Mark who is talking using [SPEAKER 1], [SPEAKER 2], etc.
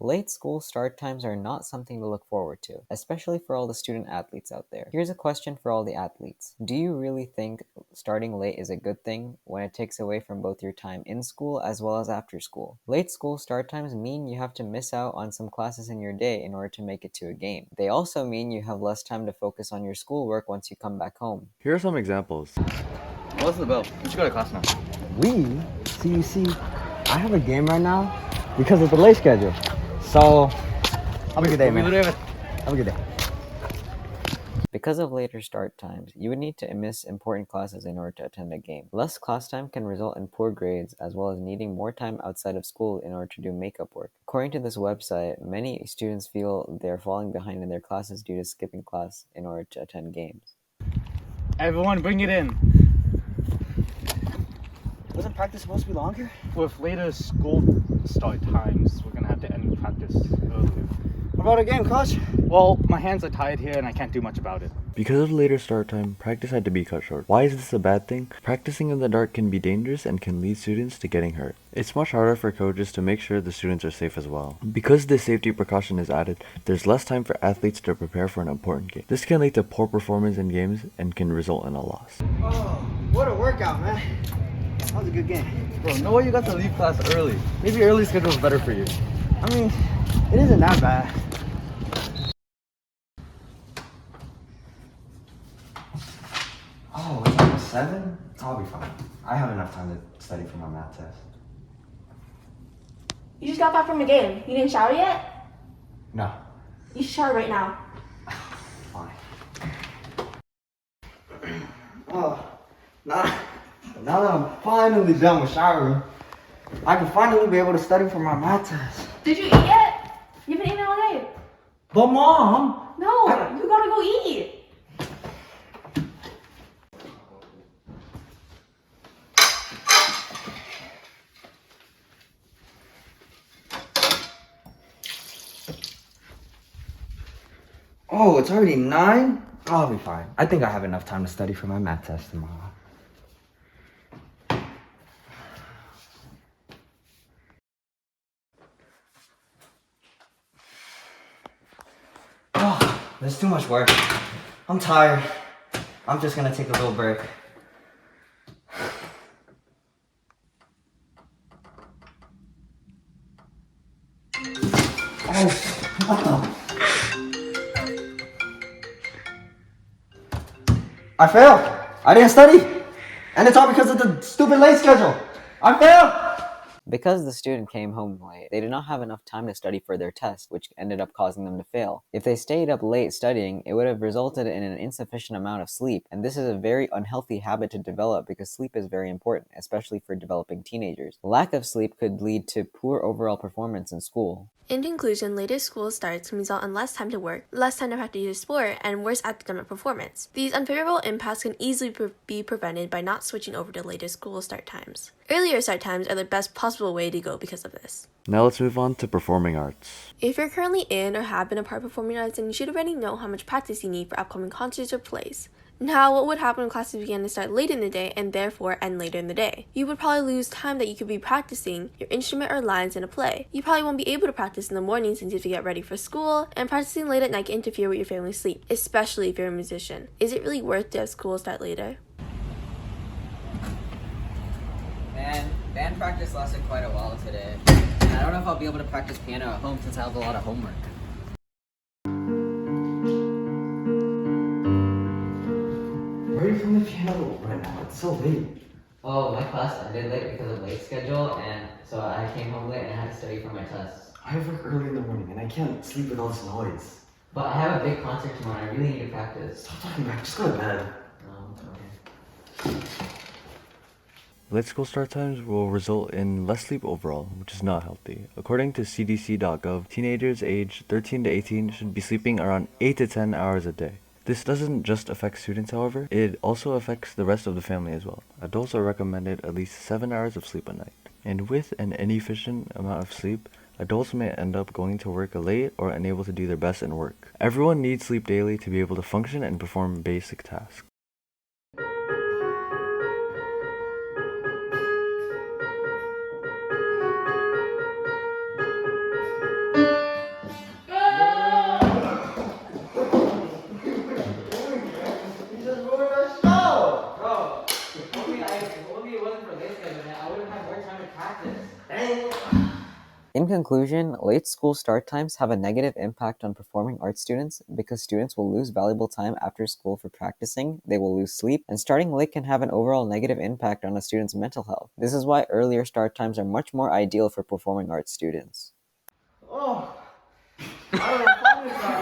[SPEAKER 1] Late school start times are not something to look forward to, especially for all the student athletes out there. Here's a question for all the athletes. Do you really think starting late is a good thing when it takes away from both your time in school as well as after school? Late school start times mean you have to miss out on some classes in your day in order to make it to a game. They also mean you have less time to focus on your schoolwork once you come back home.
[SPEAKER 2] Here are some examples.
[SPEAKER 3] What's the bell? We should go to class now.
[SPEAKER 4] We? See, I have a game right now because of the late schedule. So, have a good day, man. Have a good day.
[SPEAKER 1] Because of later start times, you would need to miss important classes in order to attend a game. Less class time can result in poor grades as well as needing more time outside of school in order to do makeup work. According to this website, many students feel they're falling behind in their classes due to skipping class in order to attend games.
[SPEAKER 3] Everyone, bring it in.
[SPEAKER 4] Wasn't practice supposed to be longer?
[SPEAKER 3] With later school start times, we're gonna have to end practice earlier.
[SPEAKER 4] What about a game, coach?
[SPEAKER 3] Well, my hands are tied here and I can't do much about it.
[SPEAKER 2] Because of later start time, practice had to be cut short. Why is this a bad thing? Practicing in the dark can be dangerous and can lead students to getting hurt. It's much harder for coaches to make sure the students are safe as well. Because this safety precaution is added, there's less time for athletes to prepare for an important game. This can lead to poor performance in games and can result in a loss.
[SPEAKER 4] Oh, what a workout, man. That was a good game.
[SPEAKER 3] Bro, no way you got to leave class early. Maybe early schedule is better for you.
[SPEAKER 4] I mean, it isn't that bad. Oh, it's almost 7? I'll be fine. I have enough time to study for my math test.
[SPEAKER 5] You just got back from the game. You didn't shower yet?
[SPEAKER 4] No.
[SPEAKER 5] You should shower right now.
[SPEAKER 4] Fine. Oh, now that I'm finally done with showering, I can finally be able to study for my math test.
[SPEAKER 5] Did you eat yet? You haven't eaten all day.
[SPEAKER 4] But Mom!
[SPEAKER 5] No, you gotta go eat.
[SPEAKER 4] Oh, it's already 9? I'll be fine. I think I have enough time to study for my math test tomorrow. Oh, there's too much work. I'm tired. I'm just gonna take a little break. Oh, what the? I failed. I didn't study. And it's all because of the stupid late schedule. I failed.
[SPEAKER 1] Because the student came home late, they did not have enough time to study for their test, which ended up causing them to fail. If they stayed up late studying, it would have resulted in an insufficient amount of sleep, and this is a very unhealthy habit to develop because sleep is very important, especially for developing teenagers. Lack of sleep could lead to poor overall performance in school.
[SPEAKER 6] In conclusion, later school starts can result in less time to work, less time to practice your sport, and worse academic performance. These unfavorable impacts can easily be prevented by not switching over to later school start times. Earlier start times are the best possible way to go because of this.
[SPEAKER 2] Now let's move on to performing arts.
[SPEAKER 6] If you're currently in or have been a part of performing arts, then you should already know how much practice you need for upcoming concerts or plays. Now, what would happen when classes began to start late in the day and therefore end later in the day? You would probably lose time that you could be practicing your instrument or lines in a play. You probably won't be able to practice in the morning since you have to get ready for school, and practicing late at night can interfere with your family's sleep, especially if you're a musician. Is it really worth to have school start later?
[SPEAKER 7] Man, band practice lasted quite a while today. And I don't know if I'll be able to practice piano at home since I have a lot of homework.
[SPEAKER 4] Where are you from the piano right now? It's so late.
[SPEAKER 7] Oh, my class ended late because of late schedule, and so I came home late and I had to study for my tests.
[SPEAKER 4] I have work early in the morning and I can't sleep with all this noise.
[SPEAKER 7] But I have a big concert tomorrow and I really need to practice.
[SPEAKER 4] Stop talking back. Just go to bed.
[SPEAKER 7] Okay.
[SPEAKER 2] Late school start times will result in less sleep overall, which is not healthy. According to CDC.gov, teenagers aged 13 to 18 should be sleeping around 8 to 10 hours a day. This doesn't just affect students, however, it also affects the rest of the family as well. Adults are recommended at least 7 hours of sleep a night. And with an inefficient amount of sleep, adults may end up going to work late or unable to do their best in work. Everyone needs sleep daily to be able to function and perform basic tasks.
[SPEAKER 1] In conclusion, late school start times have a negative impact on performing arts students because students will lose valuable time after school for practicing, they will lose sleep, and starting late can have an overall negative impact on a student's mental health. This is why earlier start times are much more ideal for performing arts students.
[SPEAKER 4] Oh, I don't know.